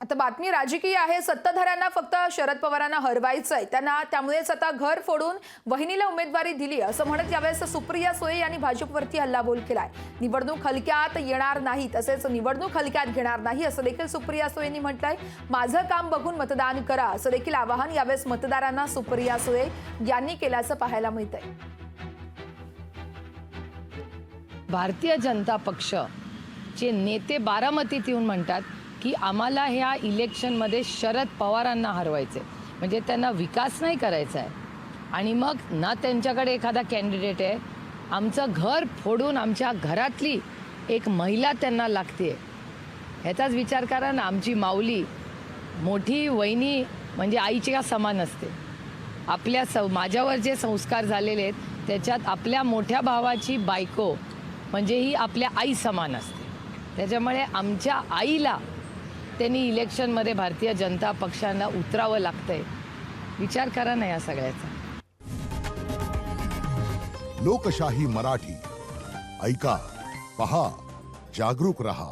आता बातमी राजकीय आहे। सत्ताधाऱ्यांना फक्त शरद पवारांना हरवायचंय, त्यांना त्यामुळेच आता घर फोडून वहिनीला उमेदवारी दिली असं म्हणत यावेळेस सुप्रिया सुळे यांनी भाजपवरती हल्लाबोल केलाय। निवडणूक हलक्यात येणार नाही, तसेच निवडणूक हलक्यात घेणार नाही असं देखील सुप्रिया सुळे यांनी म्हटलंय। माझं काम बघून मतदान करा असं देखील आवाहन यावेळेस मतदारांना सुप्रिया सुळे यांनी केल्याचं पाहायला मिळतंय। भारतीय जनता पक्षचे नेते बारामतीत येऊन म्हणतात की आम्हाला ह्या इलेक्शनमध्ये शरद पवारांना हरवायचे, म्हणजे त्यांना विकास नाही करायचा आहे आणि मग ना त्यांच्याकडे एखादा कॅन्डिडेट आहे। आमचं घर फोडून आमच्या घरातली एक महिला त्यांना लागते, ह्याचाच विचार करा ना। आमची माऊली मोठी वहिनी म्हणजे आईच्या समान असते। आपल्या माझ्यावर जे संस्कार झालेले आहेत त्याच्यात आपल्या मोठ्या भावाची बायको म्हणजे ही आपल्या आई समान असते। त्याच्यामुळे आमच्या आईला त्यांनी इलेक्शनमध्ये भारतीय जनता पक्षांना उतरावं लागतंय। विचार करा ना या सगळ्याचा। लोकशाही मराठी ऐका, पहा, जागरूक रहा।